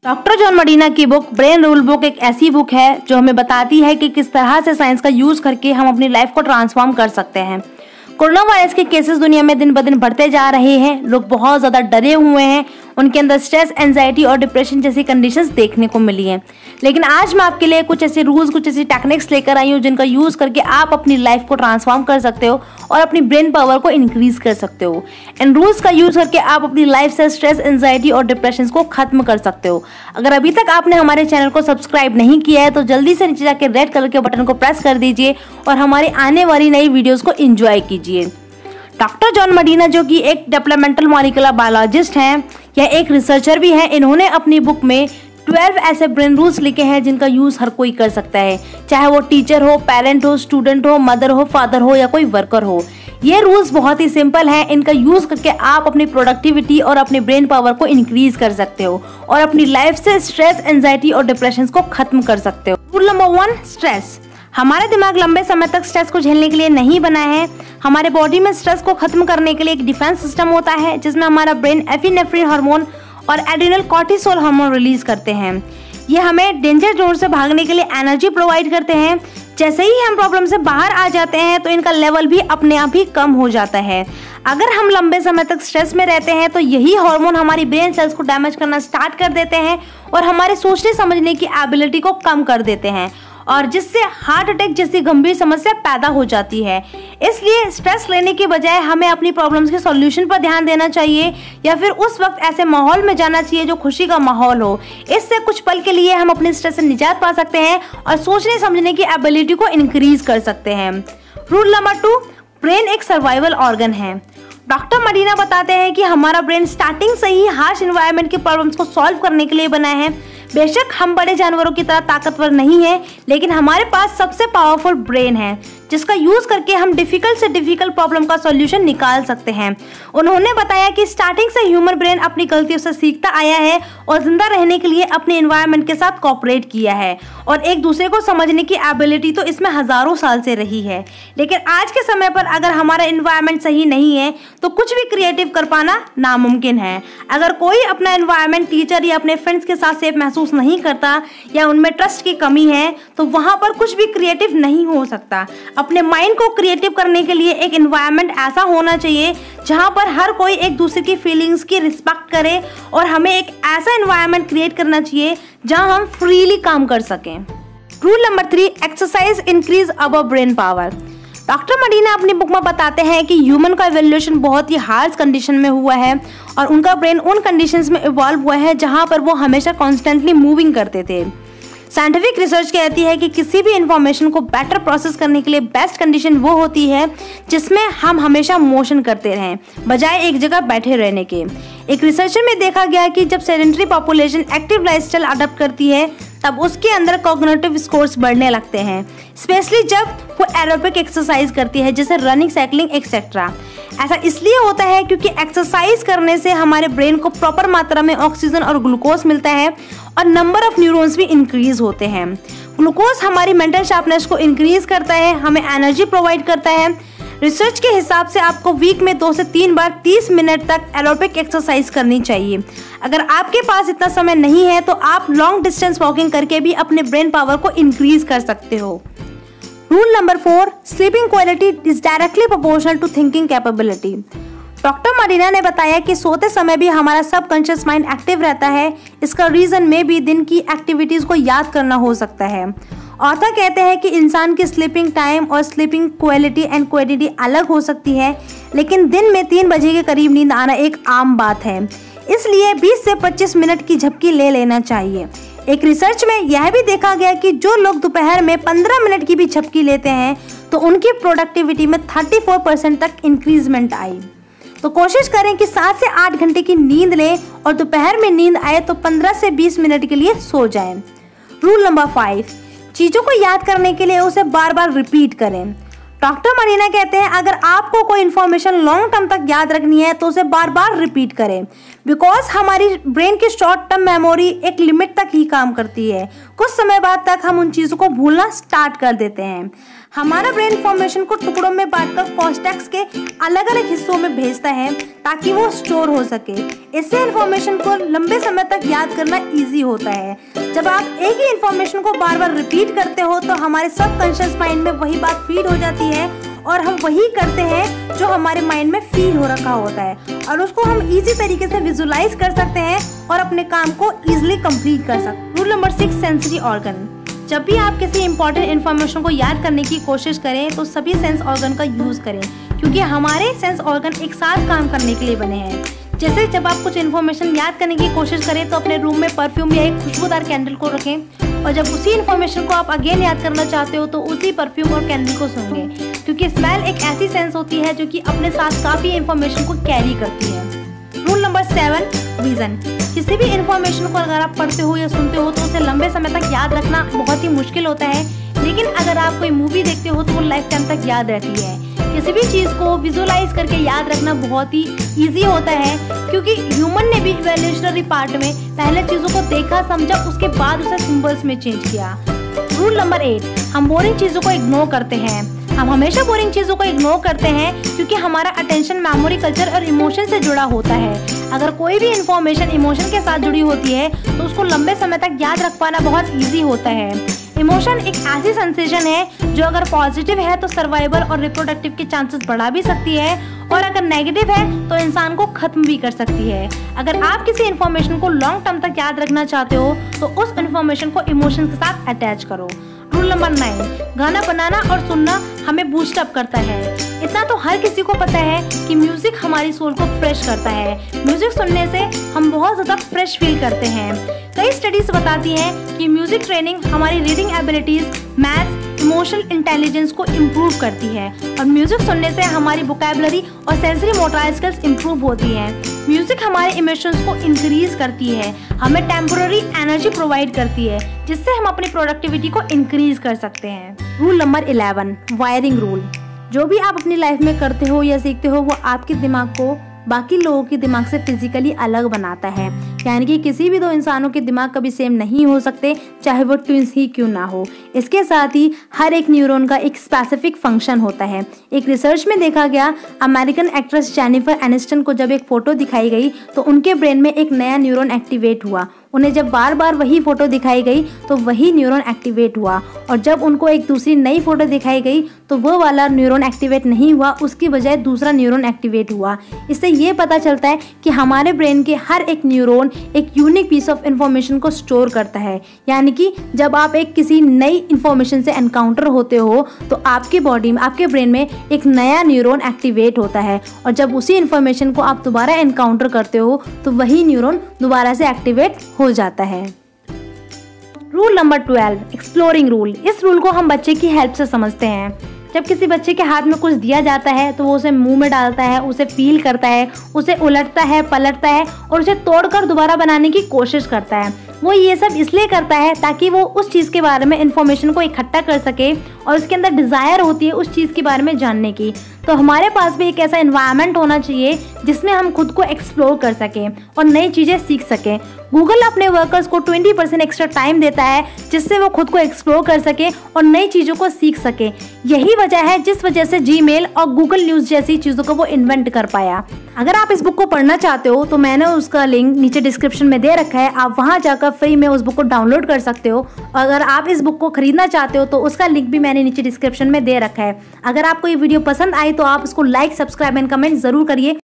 Doctor John मडीना की book brain rule book एक ऐसी बुक है जो हमें बताती है कि किस तरह से साइंस का यूज करके हम अपनी लाइफ को ट्रांसफॉर्म कर सकते हैं। कोरोना वायरस के केसेस दुनिया में दिन ब दिन बढ़ते जा रहे हैं। लोग बहुत ज्यादा डरे हुए हैं, उनके अंदर स्ट्रेस, एंजाइटी और डिप्रेशन जैसी कंडीशंस देखने को मिली हैं। लेकिन आज मैं आपके लिए कुछ ऐसे रूल्स, कुछ ऐसी टेक्निक्स लेकर आई हूँ जिनका यूज करके आप अपनी लाइफ को ट्रांसफॉर्म कर सकते हो और अपनी ब्रेन पावर को इंक्रीज कर सकते हो। इन रूल्स का यूज करके आप अपनी लाइफ से स्ट्रेस, एंजाइटी और डिप्रेशन को खत्म कर सकते हो। अगर अभी तक आपने हमारे चैनल को सब्सक्राइब नहीं किया है तो जल्दी से नीचे जाकर रेड कलर के बटन को प्रेस कर दीजिए और हमारी आने वाली नई वीडियोस को एंजॉय कीजिए। डॉक्टर जॉन मडीना जो कि एक डेवलपमेंटल मॉलिक्यूलर बायोलॉजिस्ट हैं या एक रिसर्चर भी हैं, इन्होंने अपनी बुक में 12 ऐसे ब्रेन रूल्स लिखे हैं जिनका यूज हर कोई कर सकता है, चाहे वो टीचर हो, पेरेंट हो, स्टूडेंट हो, मदर हो, फादर हो या कोई वर्कर हो। ये रूल्स बहुत ही सिंपल हैं, इनका यूज करके आप अपनी प्रोडक्टिविटी और अपने ब्रेन पावर को इंक्रीज कर सकते हो और अपनी लाइफ से स्ट्रेस, एंजाइटी और डिप्रेशन को खत्म कर सकते हो। Rule number 1, stress. हमारा दिमाग लंबे समय तक स्ट्रेस को झेलने के लिए नहीं बना है। हमारे बॉडी में स्ट्रेस को खत्म करने के लिए एक डिफेंस सिस्टम होता है जिसमें हमारा ब्रेन एपिनेफ्रिन हार्मोन और एड्रिनल कॉर्टिसोल हार्मोन रिलीज करते हैं। ये हमें डेंजर जोन से भागने के लिए एनर्जी प्रोवाइड करते हैं। जैसे ही हम प्रॉब्लम से बाहर आ जाते हैं तो इनका लेवल भी अपने आप ही कम हो जाता है। अगर हम लंबे समय तक स्ट्रेस में रहते हैं तो यही हार्मोन हमारी ब्रेन सेल्स को डैमेज करना स्टार्ट कर देते हैं और हमारे सोचने समझने की एबिलिटी को कम कर देते हैं और जिससे हार्ट अटैक जैसी गंभीर समस्या पैदा हो जाती है। इसलिए स्ट्रेस लेने के बजाय हमें अपनी प्रॉब्लम्स के सॉल्यूशन पर ध्यान देना चाहिए या फिर उस वक्त ऐसे माहौल में जाना चाहिए जो खुशी का माहौल हो। इससे कुछ पल के लिए हम अपने स्ट्रेस से निजात पा सकते हैं और सोचने समझने की एबिलिटी को इंक्रीज कर सकते हैं। रूल नंबर 2, ब्रेन एक सर्वाइवल ऑर्गन है। डॉक्टर मडीना बताते हैं कि हमारा ब्रेन स्टार्टिंग से ही हार्श एनवायरनमेंट की प्रॉब्लम्स को सॉल्व करने के लिए बना है। बेशक हम बड़े जानवरों की तरह ताकतवर नहीं है, लेकिन हमारे पास सबसे पावरफुल ब्रेन है जिसका यूज करके हम डिफिकल्ट से डिफिकल्ट प्रॉब्लम का सॉल्यूशन निकाल सकते हैं। उन्होंने बताया कि स्टार्टिंग से ह्यूमन ब्रेन अपनी गलतियों से सीखता आया है और जिंदा रहने के लिए अपने एनवायरनमेंट के साथ कोऑपरेट किया है और एक दूसरे को समझने की एबिलिटी तो इसमें हजारों साल से रही है। लेकिन आज के समय पर अगर हमारा एनवायरनमेंट सही नहीं है तो कुछ भी क्रिएटिव कर पाना नामुमकिन है। अगर कोई अपना एनवायरनमेंट, टीचर या अपने फ्रेंड्स के साथ सेफ महसूस नहीं करता या उनमें ट्रस्ट की कमी है तो वहां पर कुछ भी क्रिएटिव नहीं हो सकता। अपने माइंड को क्रिएटिव करने के लिए एक एनवायरनमेंट ऐसा होना चाहिए जहां पर हर कोई एक दूसरे की फीलिंग्स की रिस्पेक्ट करे और हमें एक ऐसा एनवायरनमेंट क्रिएट करना चाहिए जहां हम फ्रीली काम कर सकें। Rule number 3, exercise increase our brain power. Doctor Medina अपनी बुक में बताते हैं कि ह्यूमन का इवोल्यूशन बहुत ही हार्श कंडीशन में हुआ है और उनका ब्रेन उन कंडीशंस में इवॉल्व हुआ है जहां पर वो हमेशा कॉन्स्टेंटली मूविंग करते थे। साइंटिफिक रिसर्च कहती है कि किसी भी इंफॉर्मेशन को बेटर प्रोसेस करने के लिए बेस्ट कंडीशन वो होती है जिसमें हम हमेशा मोशन करते रहें बजाय एक जगह बैठे रहने के। एक रिसर्च में देखा गया कि जब sedentary population active lifestyle adopt करती है तब उसके अंदर कॉग्निटिव स्कोर्स बढ़ने लगते हैं, स्पेशली जब वो एरोबिक एक्सरसाइज करती है जैसे रनिंग, साइकिलिंग एक्सेट्रा। ऐसा इसलिए होता है क्योंकि एक्सरसाइज करने से हमारे ब्रेन को प्रॉपर मात्रा में ऑक्सीजन और ग्लूकोज मिलता है और नंबर ऑफ न्यूरॉन्स भी इंक्रीज होते हैं। ग्लूकोज हमारी मेंटल शार्पनेस को इंक्रीज करता है, हमें एनर्जी प्रोवाइड करता है। रिसर्च के हिसाब से आपको वीक में 2 से 3 बार 30 मिनट तक एरोबिक एक्सरसाइज करनी चाहिए। अगर आपके पास इतना समय नहीं है तो आप लॉन्ग डिस्टेंस वॉकिंग करके भी अपने ब्रेन पावर को इंक्रीज कर सकते हो। Rule number 4, sleeping quality is directly proportional to thinking capability. Doctor Medina ने बताया कि सोते समय भी हमारा सबकॉन्शियस माइंड एक्टिव रहता है। इसका रीजन में भी दिन की एक्टिविटीज को याद करना हो सकता है। ऑथर कहते हैं कि इंसान की स्लीपिंग टाइम और स्लीपिंग क्वालिटी एंड क्वांटिटी अलग हो सकती है, लेकिन दिन में 3 बजे के करीब नींद आना एक आम बात है। इसलिए 20 से 25 मिनट की झपकी ले लेना चाहिए। एक रिसर्च में यह भी देखा गया कि जो लोग दोपहर में 15 मिनट की भी झपकी लेते हैं तो उनकी प्रोडक्टिविटी में 34% तक इंक्रीजमेंट आई। तो कोशिश करें कि 7 से 8 घंटे की नींद लें और दोपहर में नींद आए तो 15 से 20 मिनट के लिए सो जाएं। रूल नंबर 5, चीजों को याद करने के लिए उसे बार बार रिपीट करें। डॉक्टर मडीना कहते हैं अगर आपको कोई इन्फॉर्मेशन लॉन्ग टर्म तक याद रखनी है तो उसे बार बार रिपीट करें, बिकॉज हमारी ब्रेन की शॉर्ट टर्म मेमोरी एक लिमिट तक ही काम करती है। कुछ समय बाद तक हम उन चीज़ों को भूलना स्टार्ट कर देते हैं। हमारा ब्रेन इंफॉर्मेशन को टुकड़ों में बांटकर कॉर्टेक्स के अलग अलग हिस्सों में भेजता है ताकि वो स्टोर हो सके। इससे इंफॉर्मेशन को लंबे समय तक याद करना इजी होता है। जब आप एक ही इंफॉर्मेशन को बार बार रिपीट करते हो तो हमारे सबकॉन्शियस माइंड में वही बात फीड हो जाती है और हम वही करते हैं जो हमारे माइंड में फील हो रखा होता है, और उसको हम इजी तरीके से विजुलाइज कर सकते हैं और अपने काम को इजीली कंप्लीट कर सकते हैं। Rule number 6, sensory organ. जब भी आप किसी इंपॉर्टेंट इन्फॉर्मेशन को याद करने की कोशिश करें तो सभी सेंस ऑर्गन का यूज करें, क्योंकि हमारे सेंस ऑर्गन एक साथ काम करने के लिए बने हैं। जैसे जब आप कुछ इन्फॉर्मेशन याद करने की कोशिश करें तो अपने रूम में परफ्यूम या एक खुशबूदार कैंडल को रखें, और जब उसी इन्फॉर्मेशन को आप अगेन याद करना चाहते हो तो उसी परफ्यूम और कैंडल को सूंघें, क्योंकि स्मेल एक ऐसी सेंस होती है जो कि अपने साथ काफी इन्फॉर्मेशन को कैरी करती है। Rule number 7, vision. किसी भी इन्फॉर्मेशन को अगर आप पढ़ते हो या सुनते हो तो उसे लंबे समय तक याद रखना बहुत ही मुश्किल होता है, लेकिन अगर आप कोई मूवी देखते हो तो वो लाइफ टाइम तक याद रहती है। किसी भी चीज को विजुलाइज करके याद रखना बहुत ही इजी होता है, क्योंकि ह्यूमन ने भी इवोल्यूशनरी पार्ट में पहले चीजों को देखा, समझा, उसके बाद उसे सिंबल्स में चेंज किया। रूल नंबर 8, हम बोरिंग चीजों को इग्नोर करते हैं। हम हमेशा बोरिंग चीजों को इग्नोर करते हैं क्योंकि हमारा अटेंशन मेमोरी, कल्चर और इमोशन से जुड़ा होता है। अगर कोई भी इंफॉर्मेशन इमोशन के साथ जुड़ी होती है तो उसको लंबे समय तक याद रख पाना बहुत इजी होता है। इमोशन एक ऐसी सेंसेशन है जो अगर पॉजिटिव है तो सर्वाइवल और रिप्रोडक्टिव के चांसेस बढ़ा भी सकती है, और अगर नेगेटिव है तो इंसान को खत्म भी कर सकती है। अगर आप किसी इन्फॉर्मेशन को लॉन्ग टर्म तक याद रखना चाहते हो तो उस इन्फॉर्मेशन को इमोशन के साथ अटैच करो। रूल नंबर 9, गाना बनाना और सुनना हमें बूस्ट अप करता है। इतना तो हर किसी को पता है कि म्यूजिक हमारी सोल को फ्रेश करता है। म्यूजिक सुनने से हम बहुत ज्यादा फ्रेश फील करते हैं। कई स्टडीज बताती हैं कि म्यूजिक ट्रेनिंग हमारी reading abilities, maths, emotional intelligence को इम्प्रूव करती है, और म्यूजिक सुनने से हमारी वोकैबुलरी और सेंसरी मोटर स्किल्स इम्प्रूव होती हैं। म्यूजिक हमारे इमोशंस को इंक्रीज करती है, हमें टेम्पोररी एनर्जी प्रोवाइड करती है, जिससे हम अपनी प्रोडक्टिविटी को इंक्रीज कर सकते हैं। Rule number 11, wiring rule. जो भी आप अपनी लाइफ में करते हो या सीखते हो वो आपके दिमाग को बाकी लोगों के दिमाग से फिजिकली अलग बनाता है। यानी कि किसी भी दो इंसानों के दिमाग कभी सेम नहीं हो सकते, चाहे वो ट्विंस ही क्यों ना हो। इसके साथ ही हर एक न्यूरॉन का एक स्पेसिफिक फंक्शन होता है। एक रिसर्च में देखा गया, अमेरिकन एक्ट्रेस जेनिफर एनिस्टन को जब एक फोटो दिखाई गई तो उनके ब्रेन में एक नया न्यूरॉन एक्टिवेट हुआ। उन्हें जब बार बार वही फोटो दिखाई गई तो वही न्यूरॉन एक्टिवेट हुआ, और जब उनको एक दूसरी नई फोटो दिखाई गई तो वो वाला न्यूरॉन एक्टिवेट नहीं हुआ, उसकी बजाय दूसरा न्यूरॉन एक्टिवेट हुआ। इससे ये पता चलता है कि हमारे ब्रेन के हर एक न्यूरॉन एक यूनिक पीस ऑफ इंफॉर्मेशन को स्टोर करता है। यानी कि जब आप एक किसी नई इंफॉर्मेशन से एनकाउंटर होते हो तो आपके बॉडी में, आपके ब्रेन में एक नया न्यूरॉन एक्टिवेट होता है, और जब उसी इंफॉर्मेशन को आप दोबारा एनकाउंटर करते हो तो वही न्यूरॉन दोबारा से एक्टिवेट हो जाता है। Rule number 12, exploring rule. इस रूल को हम बच्चे की हेल्प से समझते हैं। जब किसी बच्चे के हाथ में कुछ दिया जाता है तो वो उसे मुंह में डालता है, उसे फील करता है, उसे उलटता है, पलटता है और उसे तोड़कर दोबारा बनाने की कोशिश करता है। वो ये सब इसलिए करता है ताकि वो उस चीज़ के बारे में इंफॉर्मेशन को इकट्ठा कर सके, और उसके अंदर डिज़ायर होती है उस चीज़ के बारे में जानने की। तो हमारे पास भी एक ऐसा एनवायरनमेंट होना चाहिए जिसमें हम खुद को एक्सप्लोर कर सकें और नई चीज़ें सीख सकें। गूगल अपने वर्कर्स को 20% एक्स्ट्रा टाइम देता है जिससे वो खुद को एक्सप्लोर कर सके और नई चीज़ों को सीख सके। यही वजह है जिस वजह से जीमेल और गूगल न्यूज़ जैसी चीज़ों को वो इन्वेंट कर पाया। अगर आप इस बुक को पढ़ना चाहते हो तो मैंने उसका लिंक नीचे डिस्क्रिप्शन में दे रखा है, आप वहाँ जाकर फ्री में उस बुक को डाउनलोड कर सकते हो। और अगर आप इस बुक को खरीदना चाहते हो तो उसका लिंक भी मैंने नीचे डिस्क्रिप्शन में दे रखा है। अगर आपको ये वीडियो पसंद आई तो आप इसको लाइक, सब्सक्राइब एंड कमेंट जरूर करिए।